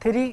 3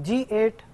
G8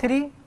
3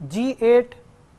G8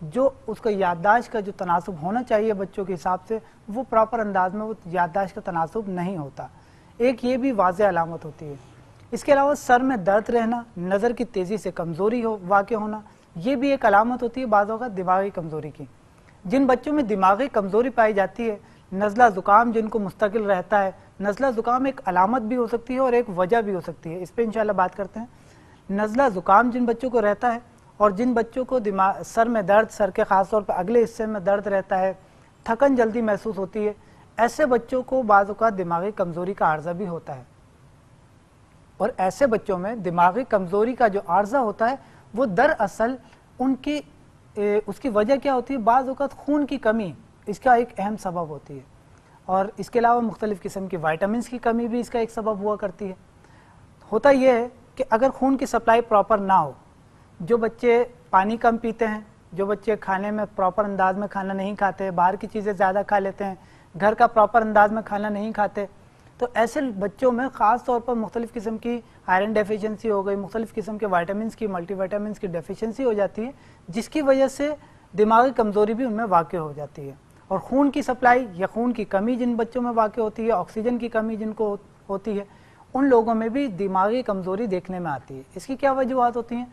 جو اس کا یادداشت کا جو تناسب ہونا چاہیے بچوں کے حساب سے وہ پراپر انداز میں وہ یادداشت کا تناسب نہیں ہوتا. ایک یہ بھی واضح علامت ہوتی ہے. اس کے علاوہ سر میں درد رہنا, نظر کی تیزی سے کمزوری واقع ہونا, یہ بھی ایک علامت ہوتی ہے بعض اوقات دماغی کمزوری کی. جن بچوں میں دماغی کمزوری پائی جاتی ہے, نزلہ زکام جن کو مستقل رہتا ہے, نزلہ زکام ایک علامت بھی ہو سکتی ہے اور ایک وجہ بھی ہو سکتی ہے, اس پہ انشاءاللہ بات کرتے ہیں. نزلہ زکام جن بچوں کو رہتا ہے اور جن بچوں کو سر میں درد, سر کے خاص طور پہ اگلے حصے میں درد رہتا ہے, تھکن جلدی محسوس ہوتی ہے, ایسے بچوں کو بعض اوقات دماغی کمزوری کا عارضہ بھی ہوتا ہے. اور ایسے بچوں میں دماغی کمزوری کا جو عارضہ ہوتا ہے وہ دراصل اس کی وجہ کیا ہوتی ہے؟ بعض اوقات خون کی کمی اس کا ایک اہم سبب ہوتی ہے, اور اس کے علاوہ مختلف قسم کی وائٹامنس کی کمی بھی اس کا ایک سبب ہوا کرتی ہے. ہوتا یہ ہے کہ اگر خون کی سپلائی پراپر نہ ہو, جو بچے پانی کم پیتے ہیں, جو بچے کھانے میں پراپر انداز میں کھانا نہیں کھاتے, باہر کی چیزیں زیادہ کھا لیتے ہیں, گھر کا پراپر انداز میں کھانا نہیں کھاتے, تو ایسے بچوں میں خاص طور پر مختلف قسم کی آئرن ڈیفیشنسی ہو گئی, مختلف قسم کے وائٹامنس کی, ملٹی وائٹامنس کی ڈیفیشنسی ہو جاتی ہے, جس کی وجہ سے دماغی کمزوری بھی ان میں واقع ہو جاتی ہے. اور خون کی سپلائی یا خون کی کمی جن بچوں میں واقع ہوتی ہے, آکسیجن کی کمی جن کو ہوتی ہے, ان لوگوں میں بھی دماغی کمزوری دیکھنے میں آتی ہے. اس کی کیا وجوہات ہوتی ہیں؟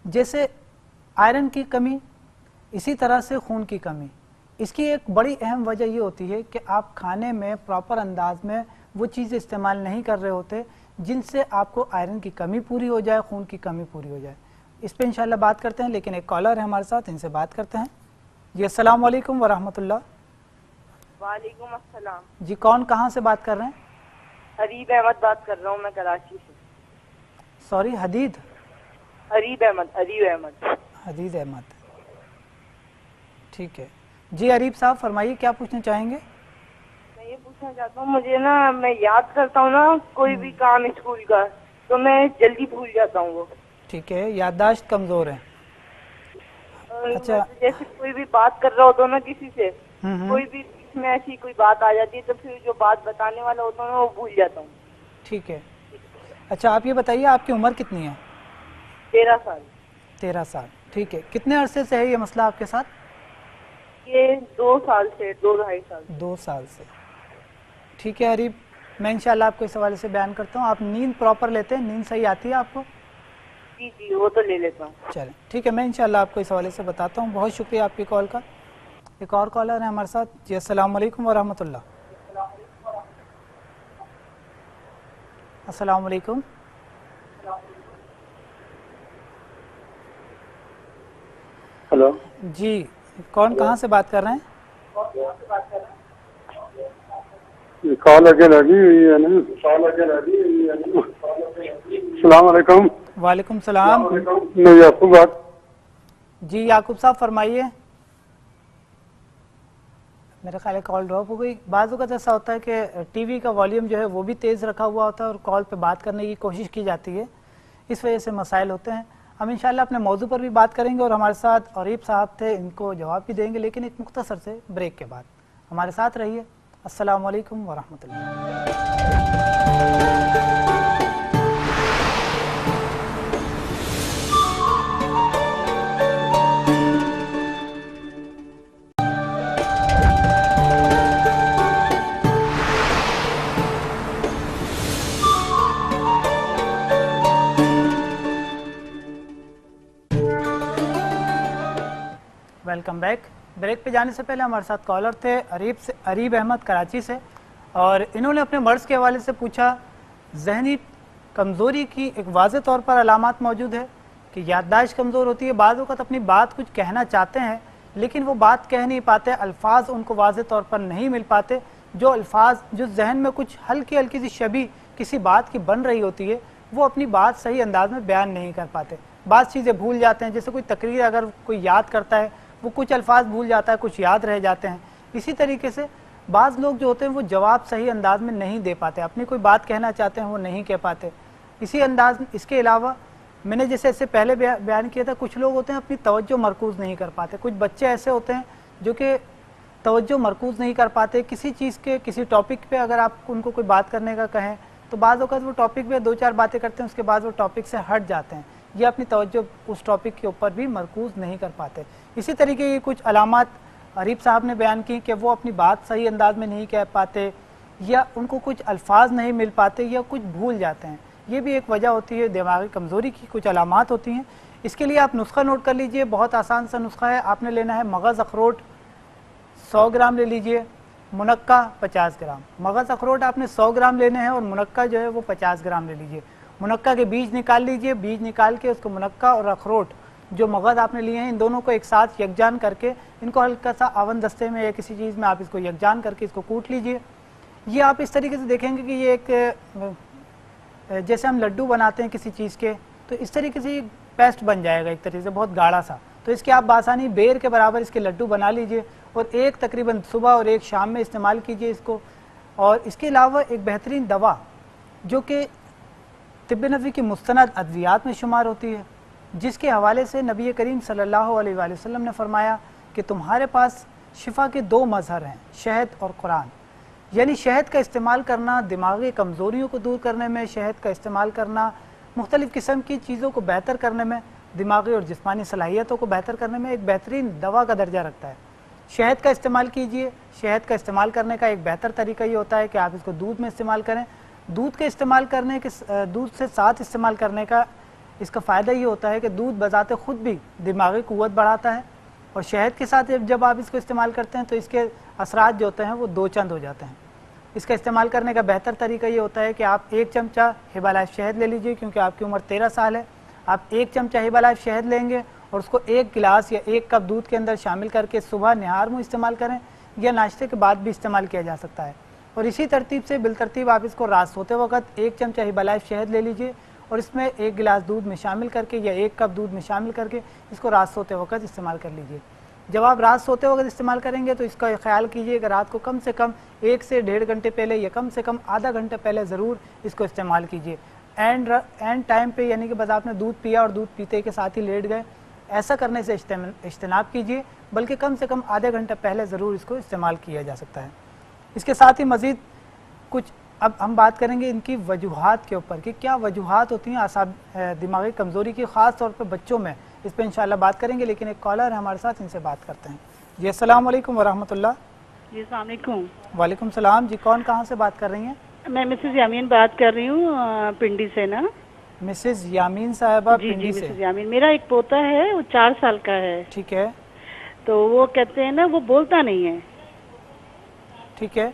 جیسے آئرن کی کمی, اسی طرح سے خون کی کمی. اس کی ایک بڑی اہم وجہ یہ ہوتی ہے کہ آپ کھانے میں پراپر انداز میں وہ چیزیں استعمال نہیں کر رہے ہوتے جن سے آپ کو آئرن کی کمی پوری ہو جائے, خون کی کمی پوری ہو جائے. اس پہ انشاءاللہ بات کرتے ہیں, لیکن ایک کالر ہے ہمارے ساتھ, ان سے بات کرتے ہیں. جی السلام علیکم ورحمۃ اللہ. وعلیکم السلام. جی کون کہاں سے بات کر رہے ہیں؟ حریب احمد بات کر رہا ہوں میں کراچی سے. سوری, حدید حریب احمد. حدید احمد, ٹھیک ہے. جی حریب صاحب فرمائیے, کیا پوچھنا چاہیں گے؟ میں یہ پوچھنا چاہتا ہوں, مجھے نا میں یاد کرتا ہوں نا کوئی بھی کام اسکول کا تو میں جلدی بھول جاتا ہوں. وہ ٹھیک ہے, یادداشت کمزور ہے. اچھا, جیسے کوئی بھی بات کر رہا ہوتا ہوں نا کسی سے, کوئی بھی اس میں ایسی کوئی بات آ جاتی ہے تو پھر جو بات بتانے والا ہوتا ہوں وہ بھول جاتا ہوں. ٹھیک ہے. اچھا آپ یہ بتائیے آپ کی عمر کتنی ہے؟ 13 سال. 13 سال, ٹھیک ہے. کتنے عرصے سے ہے یہ مسئلہ آپ کے ساتھ؟ یہ 2 سال سے, 2-2.5 سال. 2 سال سے, ٹھیک ہے حریب. میں انشاءاللہ آپ کو اس حوالے سے بیان کرتا ہوں. آپ نیند پراپر لیتے ہیں؟ نیند صحیح آتی ہے آپ کو؟ جی وہ تو لے لیتا ہوں. چلیں ٹھیک ہے, میں انشاءاللہ آپ کو اس حوالے سے بتاتا ہوں. بہت شکریہ آپ کی کال کا. ایک اور کالر ہے ہمارے ساتھ. جی السلام علیکم ورحمۃ اللہ. السلام علیکم. ہلو جی کون کہاں سے بات کر رہے ہیں؟ کال اگے لگی ہوئی ہے نا. السلام علیکم. وعلیکم السلام. میں یعقوب بات. جی یعقوب صاحب فرمائیے. میرے خیال ہے کال ڈراپ ہو گئی. بعض اوقات ایسا ہوتا ہے کہ ٹی وی کا والیوم جو ہے وہ بھی تیز رکھا ہوا ہوتا ہے اور کال پہ بات کرنے کی کوشش کی جاتی ہے, اس وجہ سے مسائل ہوتے ہیں. ہم انشاءاللہ اپنے موضوع پر بھی بات کریں گے اور ہمارے ساتھ عریب صاحب تھے, ان کو جواب بھی دیں گے, لیکن ایک مختصر سے بریک کے بعد. ہمارے ساتھ رہیے. السلام علیکم ورحمۃ اللہ. Welcome back. بریک پہ جانے سے پہلے ہمارے ساتھ کالر تھے عریب احمد کراچی سے, اور انہوں نے اپنے مرض کے حوالے سے پوچھا. ذہنی کمزوری کی ایک واضح طور پر علامات موجود ہے کہ یادداشت کمزور ہوتی ہے. بعض اوقات اپنی بات کچھ کہنا چاہتے ہیں لیکن وہ بات کہہ نہیں پاتے, الفاظ ان کو واضح طور پر نہیں مل پاتے. جو الفاظ جو ذہن میں کچھ ہلکی ہلکی سی شبیہ کسی بات کی بن رہی ہوتی ہے وہ اپنی بات صحیح انداز میں بیان نہیں کر پاتے. بعض چیزیں بھول جاتے ہیں, جیسے کوئی تقریر اگر کوئی یاد کرتا ہے وہ کچھ الفاظ بھول جاتا ہے, کچھ یاد رہ جاتے ہیں. اسی طریقے سے بعض لوگ جو ہوتے ہیں وہ جواب صحیح انداز میں نہیں دے پاتے, اپنی کوئی بات کہنا چاہتے ہیں وہ نہیں کہہ پاتے. اس کے علاوہ میں نے جیسے اس سے پہلے بیان کیا تھا, کچھ لوگ ہوتے ہیں اپنی توجہ مرکوز نہیں کر پاتے. کچھ بچے ایسے ہوتے ہیں جو کہ توجہ مرکوز نہیں کر پاتے کسی چیز کے, کسی ٹاپک پہ اگر آپ ان کو کوئی بات کرنے کا کہیں تو بعض اوقات وہ ٹاپک پہ 2-4 باتیں کرتے ہیں, اس کے بعد وہ ٹاپک سے ہٹ جاتے ہیں. یا اپنی توجہ اس ٹاپک کے اوپر بھی مرکوز نہیں کر پاتے. اسی طریقے کی کچھ علامات عریب صاحب نے بیان کی کہ وہ اپنی بات صحیح انداز میں نہیں کہہ پاتے, یا ان کو کچھ الفاظ نہیں مل پاتے, یا کچھ بھول جاتے ہیں. یہ بھی ایک وجہ ہوتی ہے, دماغی کمزوری کی کچھ علامات ہوتی ہیں. اس کے لیے آپ نسخہ نوٹ کر لیجئے, بہت آسان سا نسخہ ہے. آپ نے لینا ہے مغز اخروٹ 100 گرام لے لیجئے, منقع 50 گرام. مغز اخروٹ آپ نے 100 گرام لینے ہیں اور منقع جو ہے وہ 50 گرام لے لیجئے. منقع کے بیج نکال لیجئے, بیج نکال کے اس کو منقع اور اخروٹ جو مغز آپ نے لیے ہیں ان دونوں کو ایک ساتھ یکجان کر کے ان کو ہلکا سا آون دستے میں یا کسی چیز میں آپ اس کو یکجان کر کے اس کو کوٹ لیجئے. یہ آپ اس طریقے سے دیکھیں گے کہ یہ ایک جیسے ہم لڈو بناتے ہیں کسی چیز کے, تو اس طریقے سے یہ پیسٹ بن جائے گا ایک طریقے سے بہت گاڑھا سا. تو اس کے آپ بآسانی بیر کے برابر اس کے لڈو بنا لیجئے اور ایک تقریباً صبح اور ایک شام میں استعمال کیجئے اس کو. اور اس کے علاوہ ایک بہترین دوا جو کہ طب نبوی کی مستند ادویات میں شمار ہوتی ہے, جس کے حوالے سے نبی کریم صلی اللہ علیہ وآلہ وسلم نے فرمایا کہ تمہارے پاس شفا کے 2 مظہر ہیں, شہد اور قرآن. یعنی شہد کا استعمال کرنا دماغی کمزوریوں کو دور کرنے میں, شہد کا استعمال کرنا مختلف قسم کی چیزوں کو بہتر کرنے میں, دماغی اور جسمانی صلاحیتوں کو بہتر کرنے میں ایک بہترین دوا کا درجہ رکھتا ہے. شہد کا استعمال کیجئے. شہد کا استعمال کرنے کا ایک بہتر طریقہ یہ ہوتا ہے کہ آپ اس کو دودھ میں استعمال کریں. دودھ کے استعمال کرنے کے دودھ سے ساتھ استعمال کرنے کا اس کا فائدہ یہ ہوتا ہے کہ دودھ بذات خود بھی دماغی قوت بڑھاتا ہے, اور شہد کے ساتھ جب آپ اس کو استعمال کرتے ہیں تو اس کے اثرات جو ہوتے ہیں وہ 2 چند ہو جاتے ہیں. اس کا استعمال کرنے کا بہتر طریقہ یہ ہوتا ہے کہ آپ 1 چمچہ ہبہ لائف شہد لے لیجئے, کیونکہ آپ کی عمر 13 سال ہے. آپ 1 چمچہ ہبہ لائف شہد لیں گے اور اس کو 1 گلاس یا 1 کپ دودھ کے اندر شامل کر کے صبح نہار میں استعمال کریں, یا ناشتے کے بعد بھی استعمال کیا جا سکتا ہے. اور اسی ترتیب سے بالترتیب آپ اس کو رات سوتے وقت 1 چمچہ ہبہ لائف شہد لے لیجئے اور اس میں 1 گلاس دودھ میں شامل کر کے یا 1 کپ دودھ میں شامل کر کے اس کو رات سوتے وقت استعمال کر لیجئے. جب آپ رات سوتے وقت استعمال کریں گے تو اس کا خیال کیجئے کہ رات کو کم سے کم 1 سے 1.5 گھنٹے پہلے یا کم سے کم آدھا گھنٹہ پہلے ضرور اس کو استعمال کیجئے. اینڈ ٹائم پہ, یعنی کہ بس آپ نے دودھ پیا اور دودھ پیتے کے ساتھ ہی لیٹ گئے, ایسا کرنے سے اجتناب کیجئے, بلکہ کم سے کم آدھے گھنٹہ پہلے ضرور اس کو استعمال کیا جا سکتا ہے. اس کے ساتھ ہی مزید کچھ اب ہم بات کریں گے ان کی وجوہات کے اوپر کہ کیا وجوہات ہوتی ہیں دماغی کمزوری کی, خاص طور پہ بچوں میں. اس پہ انشاءاللہ بات کریں گے, لیکن ایک کالر ہے ہمارے ساتھ, ان سے بات کرتے ہیں. جی السلام علیکم ورحمۃ اللہ. جی السلام علیکم. وعلیکم السلام. جی کون کہاں سے بات کر رہی ہیں؟ میں مسز یامین بات کر رہی ہوں پنڈی سے نا. مسز یامین صاحبہ پنڈی سے. مسز یامین, میرا ایک پوتا ہے, وہ 4 سال کا ہے. ٹھیک ہے. تو وہ کہتے ہیں نا وہ بولتا نہیں ہے. ٹھیک ہے.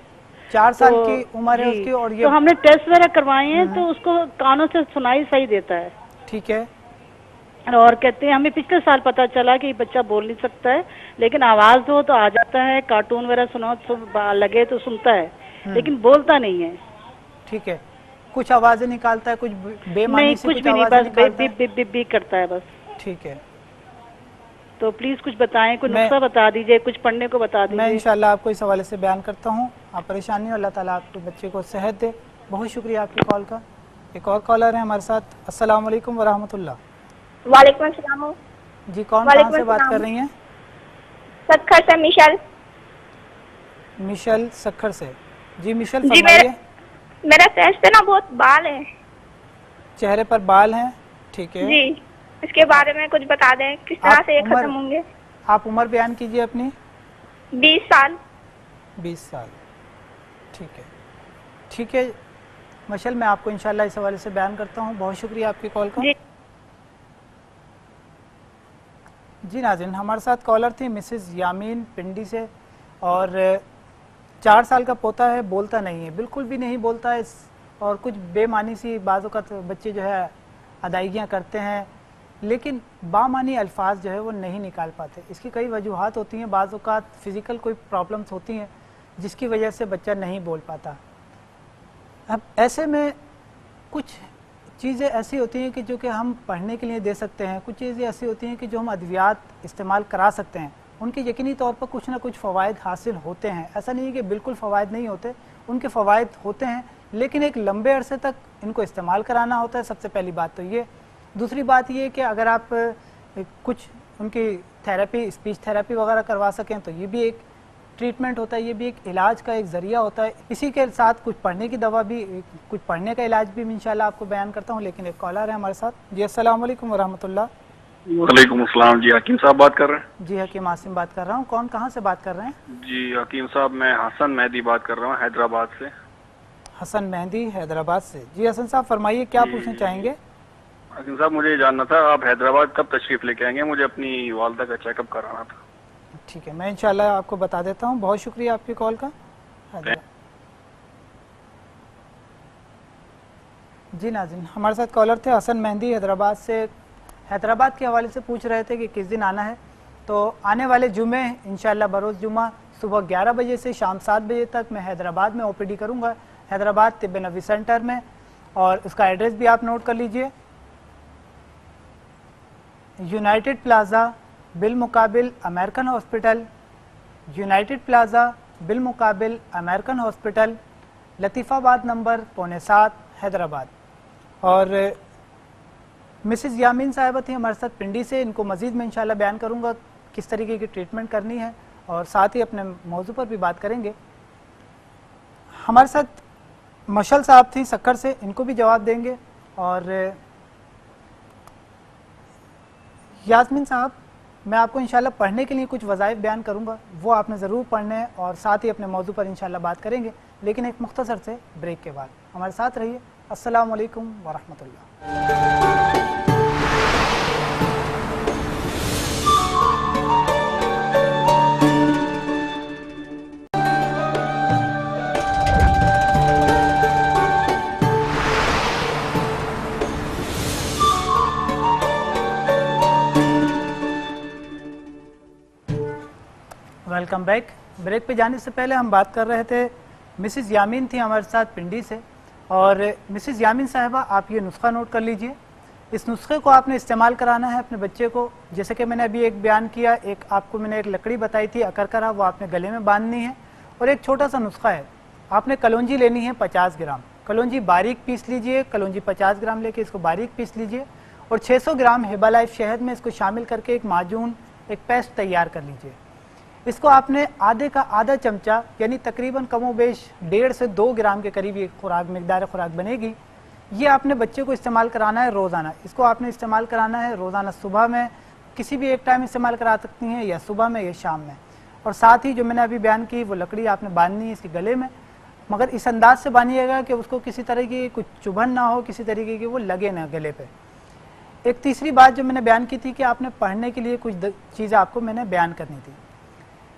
4 سال کی عمر ہے اس کی, اور یہ تو ہم نے ٹیسٹ وغیرہ کروائے ہیں تو اس کو کانوں سے سنائی صحیح دیتا ہے. ٹھیک ہے. اور کہتے ہیں ہمیں پچھلے سال پتا چلا کہ یہ بچہ بول نہیں سکتا ہے, لیکن آواز دو تو آ جاتا ہے, کارٹون وغیرہ سنو لگے تو سنتا ہے, لیکن بولتا نہیں ہے. ٹھیک ہے. کچھ آوازیں نکالتا ہے, کچھ بے معنی سے کچھ بھی نہیں, بس بی کرتا ہے بس. ٹھیک ہے. تو پلیز کچھ بتائیں, کوئی نسخہ بتا دیجئے, کچھ پڑھنے کو بتا دیجئے. میں انشاءاللہ آپ کو اس حوالے سے بیان کرتا ہوں. آپ پریشانی ہو, اللہ تعالیٰ آپ کے بچے کو صحت دے. بہت شکریہ آپ کی کال کا. ایک اور کالر ہے ہمارے ساتھ. السلام علیکم ورحمۃ اللہ. وعلیکم السلام. جی کون کہاں سے بات کر رہی ہیں؟ سکھر سے مشل. مشل سکھر سے. جی مشل فرمائیے. میرا فیس پہ نا بہت بال ہے. چہرے پر بال ہیں. ٹھیک ہے. جی اس کے بارے میں کچھ بتا دیں, کس طرح سے یہ ختم ہوں گے. آپ عمر بیان کیجئے اپنی. 20 سال. 20 سال. ٹھیک ہے. ٹھیک ہے مشل, میں آپ کو انشاءاللہ اس حوالے سے بیان کرتا ہوں. بہت شکریہ آپ کی کال کا. جی ناظرین, ہمارے ساتھ کالر تھی مسز یامین پنڈی سے, اور 4 سال کا پوتا ہے, بولتا نہیں ہے, بالکل بھی نہیں بولتا ہے, اور کچھ بے معنی سی بعض اوقات بچے جو ہے ادائیگیاں کرتے ہیں, لیکن بامعنی الفاظ جو ہے وہ نہیں نکال پاتے. اس کی کئی وجوہات ہوتی ہیں. بعض اوقات فزیکل کوئی پرابلمس ہوتی ہیں جس کی وجہ سے بچہ نہیں بول پاتا. اب ایسے میں کچھ چیزیں ایسی ہوتی ہیں کہ جو کہ ہم پڑھنے کے لیے دے سکتے ہیں, کچھ چیزیں ایسی ہوتی ہیں کہ جو ہم ادویات استعمال کرا سکتے ہیں. ان کے یقینی طور پر کچھ نہ کچھ فوائد حاصل ہوتے ہیں. ایسا نہیں ہے کہ بالکل فوائد نہیں ہوتے, ان کے فوائد ہوتے ہیں, لیکن ایک لمبے عرصے تک ان کو استعمال کرانا ہوتا ہے. سب سے پہلی بات تو یہ. دوسری بات یہ کہ اگر آپ کچھ ان کی تھیراپی, اسپیچ تھیراپی وغیرہ کروا سکیں تو یہ بھی ایک ٹریٹمنٹ ہوتا ہے، یہ بھی ایک علاج کا ایک ذریعہ ہوتا ہے. اسی کے ساتھ کچھ پڑھنے کی دوا بھی، کچھ پڑھنے کا علاج بھی انشاءاللہ آپ کو بیان کرتا ہوں. لیکن ایک کالر ہے ہمارے ساتھ. جی السلام علیکم ورحمۃ اللہ. وعلیکم السلام. جی حکیم صاحب بات کر رہے ہیں؟ جی حکیم عاصم بات کر رہا ہوں. کون کہاں سے بات کر رہے ہیں؟ جی حکیم صاحب میں حسن مہدی بات کر رہا ہوں حیدرآباد سے. حسن مہدی حیدرآباد سے. جی حسن صاحب فرمائیے کیا پوچھنا چاہیں گے؟ حکیم صاحب مجھے یہ جاننا تھا آپ حیدرآباد کب تشریف لے کے آئیں گے؟ مجھے اپنی والدہ کا چیک اپ کرانا تھا. ٹھیک ہے، میں انشاءاللہ آپ کو بتا دیتا ہوں. بہت شکریہ آپ کی کال کا. جی ناظرین، ہمارے ساتھ کالر تھے حسن مہدی حیدرآباد سے. حیدرآباد کے حوالے سے پوچھ رہے تھے کہ کس دن آنا ہے. تو آنے والے جمعے انشاءاللہ بروز جمعہ صبح 11 بجے سے شام 7 بجے تک میں حیدرآباد میں او پی ڈی کروں گا، حیدرآباد طب نبوی سینٹر میں. اور اس کا ایڈریس بھی آپ نوٹ کر لیجئے. یونائٹڈ پلازا بالمقابل امریکن ہاسپٹل، یونائٹڈ پلازا بالمقابل امریکن ہاسپٹل، لطیف آباد نمبر 7.5 حیدرآباد. اور مسز یامین صاحبہ تھیں ہمارے ساتھ پنڈی سے. ان کو مزید میں انشاءاللہ بیان کروں گا کس طریقے کی ٹریٹمنٹ کرنی ہے، اور ساتھ ہی اپنے موضوع پر بھی بات کریں گے. ہمارے ساتھ مشل صاحب تھیں سکر سے، ان کو بھی جواب دیں گے. اور یاسمین صاحب، میں آپ کو انشاءاللہ پڑھنے کے لیے کچھ وظائف بیان کروں گا، وہ آپ نے ضرور پڑھنے ہیں، اور ساتھ ہی اپنے موضوع پر انشاءاللہ بات کریں گے، لیکن ایک مختصر سے بریک کے بعد. ہمارے ساتھ رہیے. السلام علیکم ورحمۃ اللہ. Welcome back. بریک پہ جانے سے پہلے ہم بات کر رہے تھے، مسز یامین تھی ہمارے ساتھ پنڈی سے. اور مسز یامین صاحبہ، آپ یہ نسخہ نوٹ کر لیجئے. اس نسخے کو آپ نے استعمال کرانا ہے اپنے بچے کو. جیسے کہ میں نے ابھی ایک بیان کیا، ایک آپ کو میں نے ایک لکڑی بتائی تھی اکرکرا، وہ آپ نے گلے میں باندھنی ہے. اور ایک چھوٹا سا نسخہ ہے، آپ نے کلونجی لینی ہے 50 گرام. کلونجی باریک پیس لیجئے. کلونجی 50 گرام لے کے اس کو باریک پیس لیجئے. اور 600 گرام ہیبا لائف شہد میں اس کو شامل کر کے ایک معجون، ایک پیسٹ تیار کر لیجئے. اس کو آپ نے آدھے کا آدھا چمچہ، یعنی تقریباً کم و بیش 1.5 سے 2 گرام کے قریب یہ خوراک، مقدار خوراک بنے گی. یہ آپ نے بچے کو استعمال کرانا ہے روزانہ. اس کو آپ نے استعمال کرانا ہے روزانہ. صبح میں کسی بھی ایک ٹائم استعمال کرا سکتی ہیں، یا صبح میں یا شام میں. اور ساتھ ہی جو میں نے ابھی بیان کی وہ لکڑی آپ نے باندھنی ہے اس کے گلے میں، مگر اس انداز سے باندھیے گا کہ اس کو کسی طرح کی کچھ چبھن نہ ہو، کسی طریقے کی وہ لگے نہ گلے پہ. ایک تیسری بات جو میں نے بیان کی تھی کہ آپ نے پڑھنے کے لیے کچھ چیزیں آپ کو میں نے بیان کرنی تھی.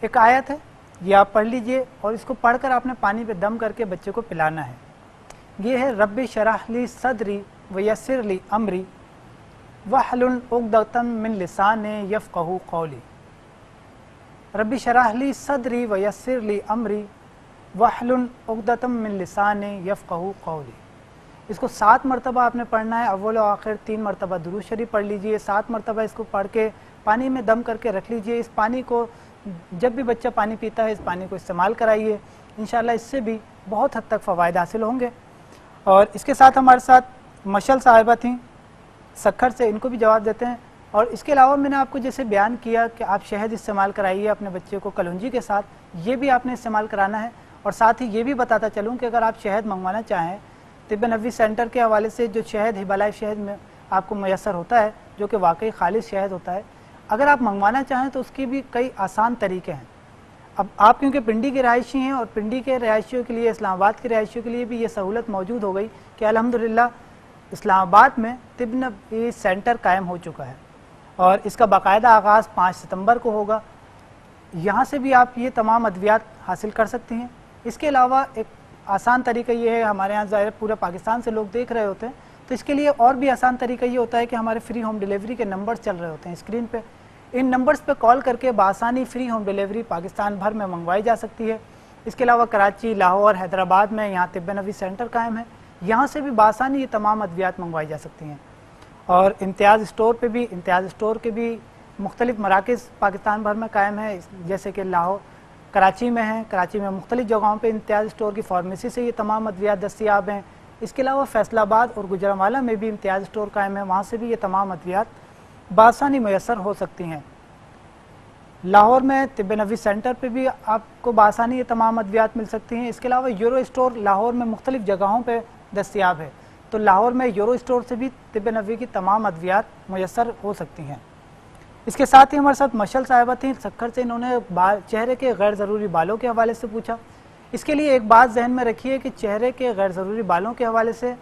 ایک آیت ہے، یہ آپ پڑھ لیجئے، اور اس کو پڑھ کر آپ نے پانی پہ دم کر کے بچے کو پلانا ہے. یہ ہے رب شرح لی صدری ویسر لی امری واحلل عقدۃ من لسانی یفقہوا قولی. رب شرح لی صدری ویسر لی امری واحلل عقدۃ من لسانی یفقہوا قولی. اس کو 7 مرتبہ آپ نے پڑھنا ہے. اول و آخر 3 مرتبہ درود شریف پڑھ لیجئے. 7 مرتبہ اس کو پڑھ کے پانی میں دم کر کے رکھ لیجئے. اس پانی کو جب بھی بچہ پانی پیتا ہے اس پانی کو استعمال کرائیے. انشاءاللہ اس سے بھی بہت حد تک فوائد حاصل ہوں گے. اور اس کے ساتھ ہمارے ساتھ مشل صاحبہ تھیں سکھر سے، ان کو بھی جواب دیتے ہیں. اور اس کے علاوہ میں نے آپ کو جیسے بیان کیا کہ آپ شہد استعمال کرائیے اپنے بچے کو کلونجی کے ساتھ، یہ بھی آپ نے استعمال کرانا ہے. اور ساتھ ہی یہ بھی بتاتا چلوں کہ اگر آپ شہد منگوانا چاہیں طب نبوی سینٹر کے حوالے سے، جو شہد ہیبا لائف شہد میں آپ کو میسر ہوتا ہے، جو کہ واقعی خالص شہد ہوتا ہے، اگر آپ منگوانا چاہیں تو اس کی بھی کئی آسان طریقے ہیں. اب آپ کیونکہ پنڈی کے رہائشی ہیں، اور پنڈی کے رہائشیوں کے لیے، اسلام آباد کے رہائشیوں کے لیے بھی یہ سہولت موجود ہو گئی کہ الحمدللہ اسلام آباد میں طب نبوی سینٹر قائم ہو چکا ہے، اور اس کا باقاعدہ آغاز 5 ستمبر کو ہوگا. یہاں سے بھی آپ یہ تمام ادویات حاصل کر سکتی ہیں. اس کے علاوہ ایک آسان طریقہ یہ ہے، ہمارے یہاں ظاہر پورے پاکستان سے لوگ دیکھ رہے ہوتے ہیں، تو اس کے لیے اور بھی آسان طریقہ یہ ہوتا ہے کہ ہمارے فری ہوم ڈیلیوری کے نمبر چل رہے ہوتے ہیں اسکرین پہ. ان نمبرز پہ کال کر کے بآسانی فری ہوم ڈیلیوری پاکستان بھر میں منگوائی جا سکتی ہے. اس کے علاوہ کراچی، لاہور، حیدرآباد میں یہاں طب نبوی سینٹر قائم ہے، یہاں سے بھی بآسانی یہ تمام ادویات منگوائی جا سکتی ہیں. اور امتیاز اسٹور پہ بھی، امتیاز اسٹور کے بھی مختلف مراکز پاکستان بھر میں قائم ہیں، جیسے کہ لاہور، کراچی میں ہیں. کراچی میں مختلف جگہوں پہ امتیاز اسٹور کی فارمیسی سے یہ تمام ادویات دستیاب ہیں. اس کے علاوہ فیصل آباد اور گجرانوالہ میں بھی امتیاز اسٹور قائم ہے، وہاں سے بھی یہ تمام ادویات بآسانی میسر ہو سکتی ہیں. لاہور میں طب نبوی سینٹر پہ بھی آپ کو بآسانی یہ تمام ادویات مل سکتی ہیں۔ اس کے علاوہ یورو اسٹور لاہور میں مختلف جگہوں پہ دستیاب ہے، تو لاہور میں یورو اسٹور سے بھی طب نبوی کی تمام ادویات میسر ہو سکتی ہیں۔ اس کے ساتھ ہی ہمارے ساتھ مشل صاحبہ تھیں سکھر سے، انہوں نے چہرے کے غیر ضروری بالوں کے حوالے سے پوچھا۔ اس کے لیے ایک بات ذہن میں رکھیے کہ چہرے کے غیر ضروری بالوں کے حوالے سے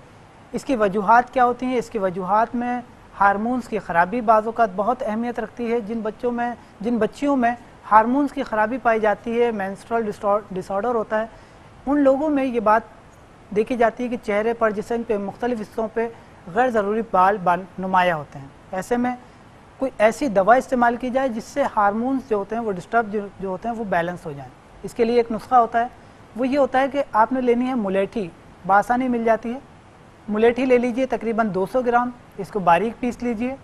اس کی وجوہات کیا ہوتی ہیں۔ اس کی وجوہات میں ہارمونز کی خرابی بعض اوقات بہت اہمیت رکھتی ہے۔ جن بچیوں میں ہارمونز کی خرابی پائی جاتی ہے، مینسٹرل ڈس آرڈر ہوتا ہے، ان لوگوں میں یہ بات دیکھی جاتی ہے کہ چہرے پر، جسم کے مختلف حصوں پہ غیر ضروری بال نمایاں ہوتے ہیں۔ ایسے میں کوئی ایسی دوا استعمال کی جائے جس سے ہارمونز جو ہوتے ہیں وہ ڈسٹرب جو ہوتے ہیں وہ بیلنس ہو جائیں۔ اس کے لیے ایک نسخہ ہوتا ہے، وہ یہ ہوتا ہے کہ آپ نے لینی ہے ملیٹھی، بآسانی مل جاتی ہے۔ ملیٹھی لے لیجئے تقریباً 200 گرام، اس کو باریک پیس لیجئے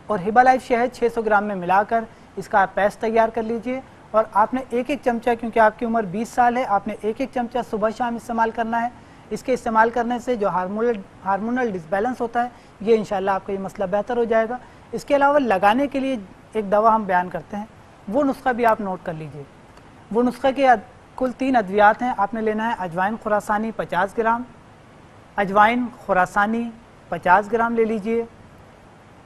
اور ہیبا لائف شہد 600 گرام میں ملا کر اس کا پیسٹ تیار کر لیجئے، اور آپ نے ایک چمچہ، کیونکہ آپ کی عمر 20 سال ہے، آپ نے ایک چمچہ صبح شام استعمال کرنا ہے۔ اس کے استعمال کرنے سے جو ہارمونل ڈس بیلنس ہوتا ہے یہ انشاءاللہ آپ کا یہ مسئلہ بہتر ہو جائے گا۔ اس کے علاوہ لگانے کے لیے ایک دوا ہم بیان کرتے ہیں، وہ نسخہ بھی آپ نوٹ کر لیجئے۔ وہ نسخے کے کل 3 ادویات ہیں۔ آپ نے لینا ہے اجوائن خراسانی 50 گرام، اجوائن خراسانی 50 گرام لے لیجئے،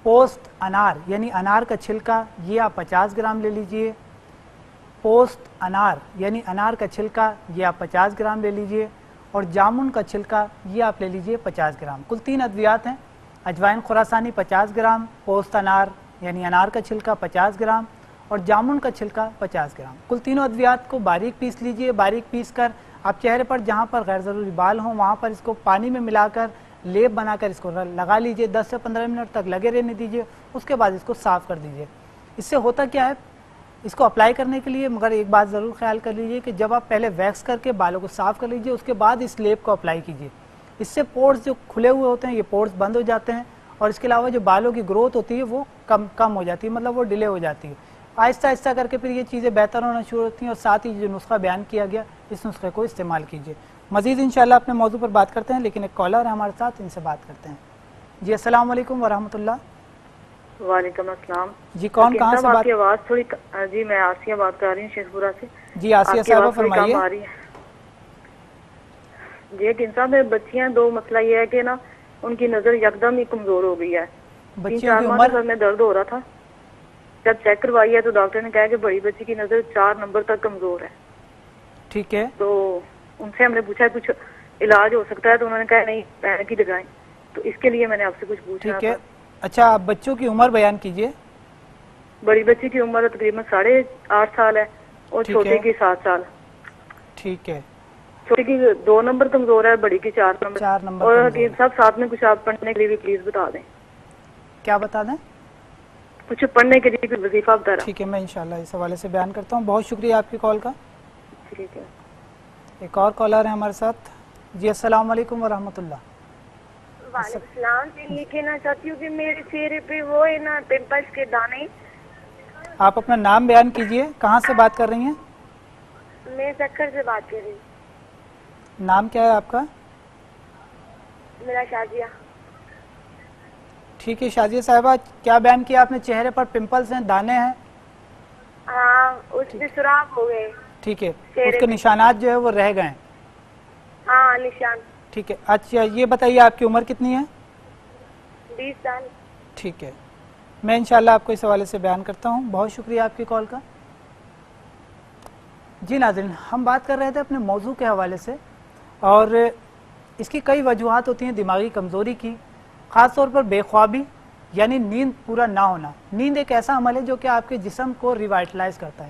پوست انار یعنی انار کا چھلکا یہ آپ 50 گرام لے لیجئے، پوست انار یعنی انار کا چھلکا یہ آپ 50 گرام لے لیجئے، اور جامن کا چھلکا یہ آپ لے لیجئے 50 گرام۔ کل 3 ادویات ہیں، اجوائن خراسانی 50 گرام، پوست انار یعنی انار کا چھلکا 50 گرام اور جامن کا چھلکا 50 گرام۔ کل تینوں ادویات کو باریک پیس لیجئے۔ باریک پیس کر آپ چہرے پر جہاں پر غیر ضروری بال ہوں وہاں پر اس کو پانی میں ملا کر لیپ بنا کر اس کو لگا لیجئے، 10 سے 15 منٹ تک لگے رہنے دیجئے، اس کے بعد اس کو صاف کر دیجئے۔ اس سے ہوتا کیا ہے، اس کو اپلائی کرنے کے لیے مگر ایک بات ضرور خیال کر لیجئے کہ جب آپ پہلے ویکس کر کے بالوں کو صاف کر لیجئے، اس کے بعد اس لیپ کو اپلائی کیجئے۔ اس سے پورز جو کھلے ہوئے ہوتے ہیں یہ پورز بند ہو جاتے ہیں، اور اس کے علاوہ جو بالوں کی گروتھ ہوتی ہے وہ کم ہو جاتی ہے، مطلب وہ ڈیلے ہو جاتی ہے۔ آہستہ آہستہ کر کے پھر یہ چیزیں بہتر ہونا شروع ہوتی ہیں، اور ساتھ ہی جو نسخہ بیان کیا گیا اس نسخے کو استعمال کیجئے۔ مزید انشاءاللہ اپنے موضوع پر بات کرتے ہیں، لیکن ایک کالر ہے ہمارے ساتھ، ان سے بات کرتے ہیں۔ جی السلام علیکم ورحمۃ اللہ۔ وعلیکم السلام جی کون کہاں سے آپ کی آواز تھوڑی جی میں آسیہ بات کر رہی ہوں شیخ پورہ سے۔ جی آسیہ صاحبہ فرمائیے۔ جی صاحب میرے بچیاں دو، مسئلہ یہ ہے کہ نا ان کی نظر یکدم ہی کمزور ہو گئی ہے۔ 3-4 ماہ سے میں درد ہو رہا تھا، جب چیک کروائی ہے تو ڈاکٹر نے کہا کہ بڑی بچی کی نظر 4 نمبر تک کمزور ہے۔ ٹھیک ہے، تو ان سے ہم نے پوچھا کچھ علاج ہو سکتا ہے، تو انہوں نے کہا نہیں پیر کی لگائیں، تو اس کے لیے میں نے آپ سے کچھ پوچھنا ٹھیک ہے۔ تھا۔ اچھا آپ بچوں کی عمر بیان کیجئے۔ بڑی بچی کی عمر تقریباً 8.5 سال ہے اور چھوٹے کی 7 سال۔ ٹھیک ہے، چھوٹی کی 2 نمبر کمزور ہے، بڑی کی 4 نمبر۔ 4 نمبر اور کمزور حکیم صاحب ساتھ میں کچھ آپ پڑھنے کے لیے بھی پلیز بتا دیں۔ کیا بتا دیں؟ کچھ پڑھنے کے لیے بھی وظیفہ بتا رہا۔ ٹھیک ہے، میں انشاءاللہ اس حوالے سے بیان کرتا ہوں۔ بہت شکریہ آپ کی کال کا۔ ٹھیک ہے۔ ایک اور کالر ہے ہمارے ساتھ۔ جی السلام علیکم ورحمۃ اللہ۔ وعلیکم السلام۔ یہ کہنا چاہتی ہوں کہ میرے چہرے پہ وہ ہے نا پمپلس کے دانے۔ آپ اپنا نام بیان کیجئے، کہاں سے بات کر رہی ہیں؟ میں سکر سے بات کر رہی ہوں۔ نام کیا ہے آپ کا؟ میرا شازیہ۔ ٹھیک ہے شازیہ صاحبہ، کیا بیان کیا آپ نے؟ چہرے پر پمپلس ہیں، دانے ہیں؟ ہاں اس میں سوراخ ہو گئے۔ ٹھیک ہے، اس کے نشانات جو ہے وہ رہ گئے ہیں؟ ہاں نشان۔ ٹھیک ہے، اچھا یہ بتائیے آپ کی عمر کتنی ہے؟ 20 سال۔ ٹھیک ہے، میں انشاءاللہ آپ کو اس حوالے سے بیان کرتا ہوں۔ بہت شکریہ آپ کی کال کا۔ جی ناظرین، ہم بات کر رہے تھے اپنے موضوع کے حوالے سے، اور اس کی کئی وجوہات ہوتی ہیں دماغی کمزوری کی، خاص طور پر بے خوابی یعنی نیند پورا نہ ہونا۔ نیند ایک ایسا عمل ہے جو کہ آپ کے جسم کو ریوائٹلائز کرتا ہے،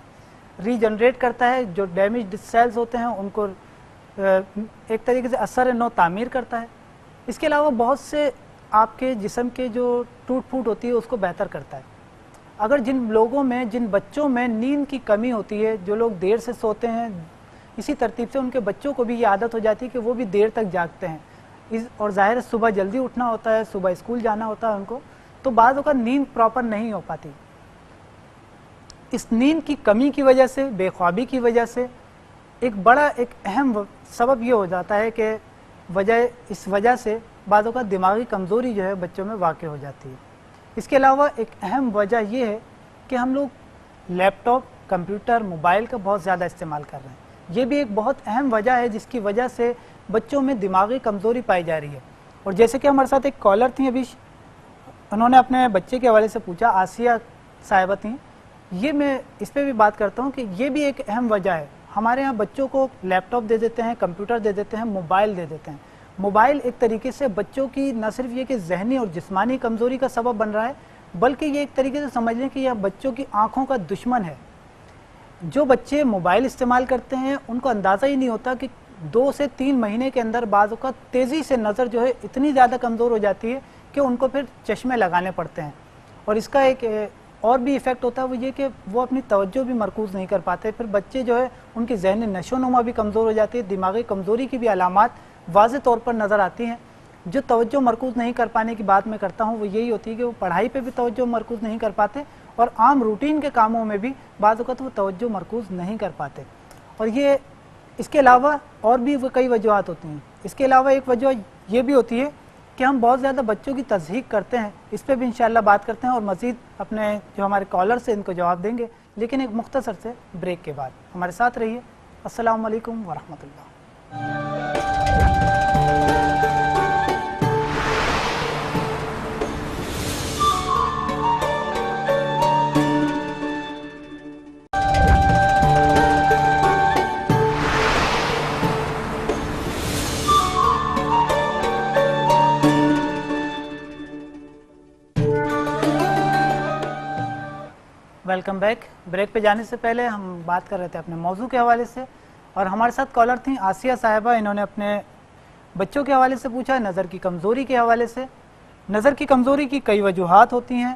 ری جنریٹ کرتا ہے، جو ڈیمیج سیلز ہوتے ہیں ان کو ایک طریقے سے اثر نو تعمیر کرتا ہے۔ اس کے علاوہ بہت سے آپ کے جسم کے جو ٹوٹ پھوٹ ہوتی ہے اس کو بہتر کرتا ہے۔ اگر جن لوگوں میں، جن بچوں میں نیند کی کمی ہوتی ہے، جو لوگ دیر سے سوتے ہیں، اسی ترتیب سے ان کے بچوں کو بھی یہ عادت ہو جاتی ہے کہ وہ بھی دیر تک جاگتے ہیں، اور ظاہر ہے صبح جلدی اٹھنا ہوتا ہے، صبح اسکول جانا ہوتا ہے ان کو، تو بعض اوقات نیند پراپر نہیں ہو پاتی۔ اس نیند کی کمی کی وجہ سے، بے خوابی کی وجہ سے ایک اہم سبب یہ ہو جاتا ہے کہ اس وجہ سے بعض اوقات دماغی کمزوری جو ہے بچوں میں واقع ہو جاتی ہے۔ اس کے علاوہ ایک اہم وجہ یہ ہے کہ ہم لوگ لیپ ٹاپ, کمپیوٹر, موبائل کا بہت زیادہ استعمال کر رہے ہیں. یہ بھی ایک بہت اہم وجہ ہے جس کی وجہ سے بچوں میں دماغی کمزوری پائی جا رہی ہے. اور جیسے کہ ہمارے ساتھ ایک کالر تھیں ابھی, انہوں نے اپنے بچے کے حوالے سے پوچھا, آسیہ صاحبہ تھیں, یہ میں اس پہ بھی بات کرتا ہوں کہ یہ بھی ایک اہم وجہ ہے. ہمارے ہاں بچوں کو لیپ ٹاپ دے دیتے ہیں, کمپیوٹر دے دیتے ہیں, موبائل دے دیتے ہیں. موبائل ایک طریقے سے بچوں کی نہ صرف یہ کہ ذہنی اور جسمانی کمزوری کا سبب بن رہا ہے, بلکہ یہ ایک طریقے سے سمجھ لیں کہ یہ بچوں کی آنکھوں کا دشمن ہے. جو بچے موبائل استعمال کرتے ہیں ان کو اندازہ ہی نہیں ہوتا کہ 2 سے 3 مہینے کے اندر بعض اوقات تیزی سے نظر جو ہے اتنی زیادہ کمزور ہو جاتی ہے کہ ان کو پھر چشمے لگانے پڑتے ہیں. اور اس کا ایک اور بھی ایفیکٹ ہوتا ہے, وہ یہ کہ وہ اپنی توجہ بھی مرکوز نہیں کر پاتے. پھر بچے جو ہے ان کی ذہنی نشو و نما بھی کمزور ہو جاتی ہے, دماغی کمزوری کی بھی علامات واضح طور پر نظر آتی ہیں. جو توجہ مرکوز نہیں کر پانے کی بات میں کرتا ہوں وہ یہی ہوتی ہے کہ وہ پڑھائی پہ بھی توجہ مرکوز نہیں کر پاتے اور عام روٹین کے کاموں میں بھی بعض اوقات وہ توجہ مرکوز نہیں کر پاتے. اور یہ اس کے علاوہ اور بھی کئی وجوہات ہوتی ہیں. اس کے علاوہ ایک وجہ یہ بھی ہوتی ہے کہ ہم بہت زیادہ بچوں کی تضحیک کرتے ہیں. اس پہ بھی انشاءاللہ بات کرتے ہیں اور مزید اپنے جو ہمارے کالرز ہیں ان کو جواب دیں گے, لیکن ایک مختصر سے بریک کے بعد. ہمارے ساتھ رہیے. السلام علیکم ورحمۃ اللہ. Welcome back. بریک پہ جانے سے پہلے ہم بات کر رہے تھے اپنے موضوع کے حوالے سے, اور ہمارے ساتھ کالر تھیں آسیہ صاحبہ. انہوں نے اپنے بچوں کے حوالے سے پوچھا, نظر کی کمزوری کے حوالے سے. نظر کی کمزوری کی کئی وجوہات ہوتی ہیں.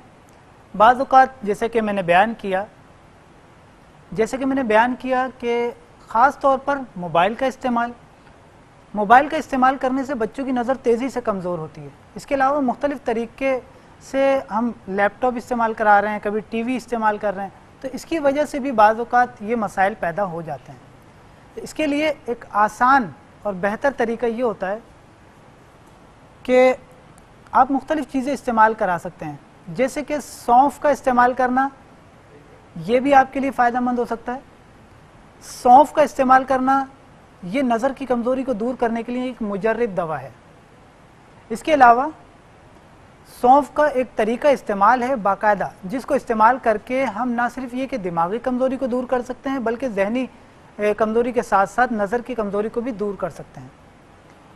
بعض اوقات جیسے کہ میں نے بیان کیا کہ خاص طور پر موبائل کا استعمال کرنے سے بچوں کی نظر تیزی سے کمزور ہوتی ہے. اس کے علاوہ مختلف طریقے سے ہم لیپ ٹاپ استعمال کرا رہے ہیں, کبھی ٹی وی استعمال کر رہے ہیں, تو اس کی وجہ سے بھی بعض اوقات یہ مسائل پیدا ہو جاتے ہیں. اس کے لیے ایک آسان اور بہتر طریقہ یہ ہوتا ہے کہ آپ مختلف چیزیں استعمال کرا سکتے ہیں. جیسے کہ سونف کا استعمال کرنا, یہ بھی آپ کے لیے فائدہ مند ہو سکتا ہے. سونف کا استعمال کرنا یہ نظر کی کمزوری کو دور کرنے کے لیے ایک مجرب دوا ہے. اس کے علاوہ سونف کا ایک طریقہ استعمال ہے باقاعدہ, جس کو استعمال کر کے ہم نہ صرف یہ کہ دماغی کمزوری کو دور کر سکتے ہیں بلکہ ذہنی کمزوری کے ساتھ ساتھ نظر کی کمزوری کو بھی دور کر سکتے ہیں.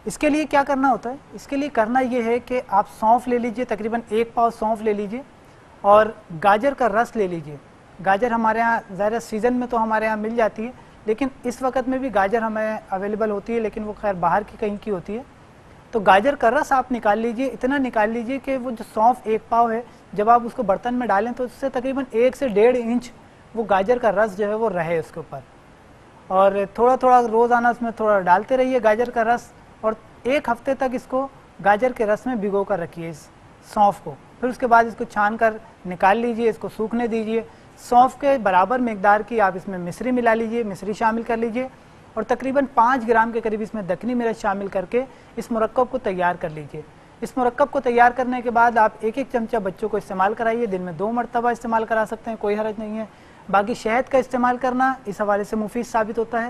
اس کے لیے کیا کرنا ہوتا ہے؟ اس کے لیے کرنا یہ ہے کہ آپ سونف لے لیجئے, تقریباً 1 پاؤ سونف لے لیجئے, اور گاجر کا رس لے لیجئے. گاجر ہمارے ہاں ظاہر سیزن میں تو ہمارے ہاں مل جاتی ہے, لیکن اس وقت میں بھی گاجر ہمیں اویلیبل ہوتی ہے, لیکن وہ خیر باہر کی کہیں کی ہوتی ہے. تو گاجر کا رس آپ نکال لیجئے, اتنا نکال لیجئے کہ وہ جو سونف 1 پاؤ ہے, جب آپ اس کو برتن میں ڈالیں تو اس سے تقریباً 1 سے 1.5 انچ وہ گاجر کا رس جو ہے وہ رہے اس کے اوپر. اور تھوڑا تھوڑا روزانہ اس میں تھوڑا ڈالتے رہیے گاجر کا رس, اور 1 ہفتے تک اس کو گاجر کے رس میں بھگو کر رکھیے اس سونف کو. پھر اس کے بعد اس کو چھان کر نکال لیجئے, اس کو سوکھنے دیجئے. سونف کے برابر مقدار کی آپ اس میں مصری ملا لیجئے, مصری شامل کر لیجئے, اور تقریباً 5 گرام کے قریب اس میں دکنی مرچ شامل کر کے اس مرکب کو تیار کر لیجئے. اس مرکب کو تیار کرنے کے بعد آپ 1-1 چمچہ بچوں کو استعمال کرائیے. دن میں 2 مرتبہ استعمال کرا سکتے ہیں, کوئی حرج نہیں ہے. باقی شہد کا استعمال کرنا اس حوالے سے مفید ثابت ہوتا ہے.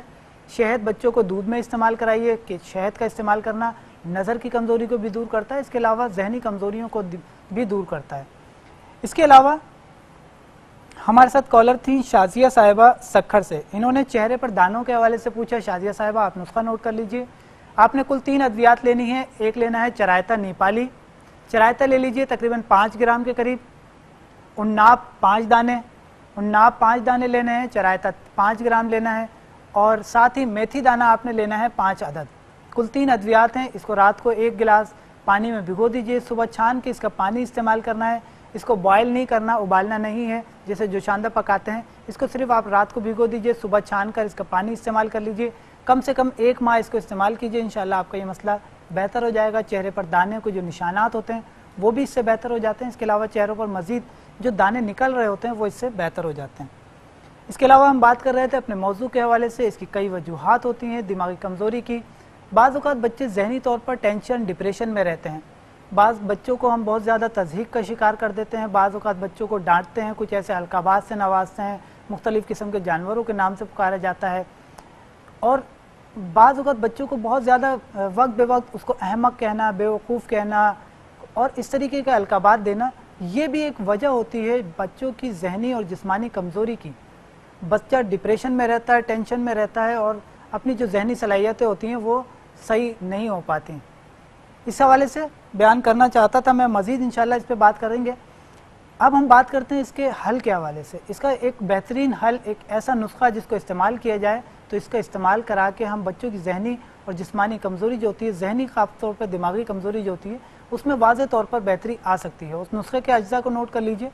شہد بچوں کو دودھ میں استعمال کرائیے کہ شہد کا استعمال کرنا نظر کی کمزوری کو بھی دور کرتا ہے, اس کے علاوہ ذہنی کمزوریوں کو بھی دور کرتا ہے. اس کے علاوہ ہمارے ساتھ کالر تھیں شازیہ صاحبہ سکھر سے. انہوں نے چہرے پر دانوں کے حوالے سے پوچھا. شازیہ صاحبہ آپ نسخہ نوٹ کر لیجئے. آپ نے کل 3 ادویات لینی ہے. ایک لینا ہے چرائتا نیپالی. چرائتا لے لیجئے تقریباً 5 گرام کے قریب. اناب 5 دانے, اناب 5 دانے لینے ہیں. چرائتا 5 گرام لینا ہے, اور ساتھ ہی میتھی دانہ آپ نے لینا ہے 5 عدد. کل 3 ادویات ہیں. اس کو رات کو 1 گلاس پانی میں بھگو دیجئے. صبح چھان کے اس کا پانی استعمال کرنا ہے. اس کو بوائل نہیں کرنا, ابالنا نہیں ہے جیسے جوشاندہ پکاتے ہیں. اس کو صرف آپ رات کو بھگو دیجئے, صبح چھان کر اس کا پانی استعمال کر لیجئے. کم سے کم 1 ماہ اس کو استعمال کیجئے, انشاءاللہ آپ کا یہ مسئلہ بہتر ہو جائے گا. چہرے پر دانے کو جو نشانات ہوتے ہیں وہ بھی اس سے بہتر ہو جاتے ہیں. اس کے علاوہ چہروں پر مزید جو دانے نکل رہے ہوتے ہیں وہ اس سے بہتر ہو جاتے ہیں. اس کے علاوہ ہم بات کر رہے تھے اپنے موضوع کے حوالے سے. اس کی کئی وجوہات ہوتی ہیں دماغی کمزوری کی. بعض اوقات بچے ذہنی طور پر ٹینشن ڈپریشن میں رہتے ہیں. بعض بچوں کو ہم بہت زیادہ تضحیک کا شکار کر دیتے ہیں، بعض اوقات بچوں کو ڈانٹتے ہیں، کچھ ایسے القابات سے نوازتے ہیں، مختلف قسم کے جانوروں کے نام سے پکارا جاتا ہے، اور بعض اوقات بچوں کو بہت زیادہ وقت بے وقت اس کو احمق کہنا، بے وقوف کہنا اور اس طریقے کے القابات دینا، یہ بھی ایک وجہ ہوتی ہے بچوں کی ذہنی اور جسمانی کمزوری کی۔ بچہ ڈپریشن میں رہتا ہے، ٹینشن میں رہتا ہے، اور اپنی جو ذہنی صلاحیتیں ہوتی ہیں وہ صحیح نہیں ہو پاتی۔ اس حوالے سے بیان کرنا چاہتا تھا، میں مزید انشاءاللہ اس پہ بات کریں گے۔ اب ہم بات کرتے ہیں اس کے حل کے حوالے سے۔ اس کا ایک بہترین حل، ایک ایسا نسخہ جس کو استعمال کیا جائے تو اس کا استعمال کرا کے ہم بچوں کی ذہنی اور جسمانی کمزوری جو ہوتی ہے، ذہنی خاص طور پر دماغی کمزوری جو ہوتی ہے، اس میں واضح طور پر بہتری آ سکتی ہے۔ اس نسخے کے اجزاء کو نوٹ کر لیجئے۔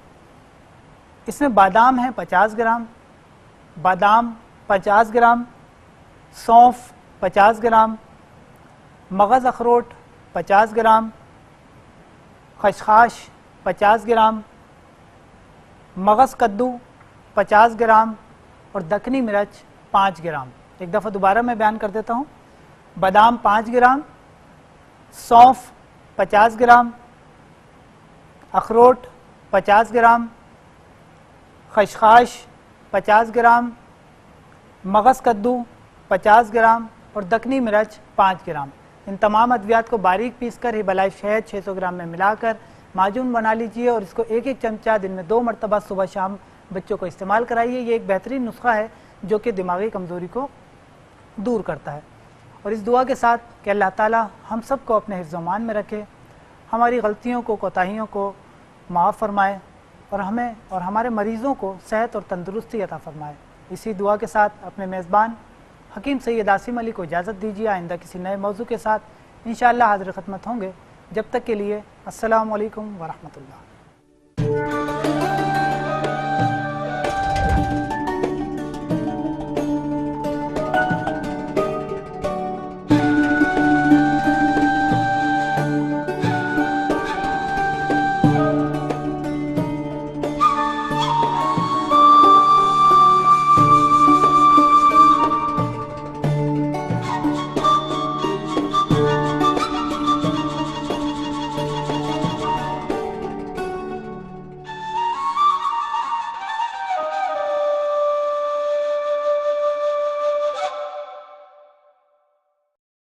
اس میں بادام ہے 50 گرام، بادام 50 گرام، سونف 50 گرام، مغز اخروٹ 50 گرام، خشخاش 50 گرام، مغز کدو 50 گرام اور دکنی مرچ 5 گرام۔ ایک دفعہ دوبارہ میں بیان کر دیتا ہوں۔ بادام 5 گرام، سونف 50 گرام، اخروٹ 50 گرام، خشخاش 50 گرام، مغز کدو 50 گرام اور دکنی مرچ 5 گرام۔ ان تمام ادویات کو باریک پیس کر ہبلائے شہد 600 گرام میں ملا کر معجون بنا لیجئے اور اس کو ایک ایک چمچہ دن میں 2 مرتبہ صبح شام بچوں کو استعمال کرائیے۔ یہ ایک بہترین نسخہ ہے جو کہ دماغی کمزوری کو دور کرتا ہے۔ اور اس دعا کے ساتھ کہ اللہ تعالی ہم سب کو اپنے حفظ و امان میں رکھے، ہماری غلطیوں کو، کوتاہیوں کو معاف فرمائے اور ہمیں اور ہمارے مریضوں کو صحت اور تندرستی عطا فرمائے۔ اسی دعا کے ساتھ اپنے میزبان حکیم سید عاصم علی کو اجازت دیجیے۔ آئندہ کسی نئے موضوع کے ساتھ انشاءاللہ حاضر خدمت ہوں گے۔ جب تک کے لیے السلام علیکم ورحمۃ اللہ۔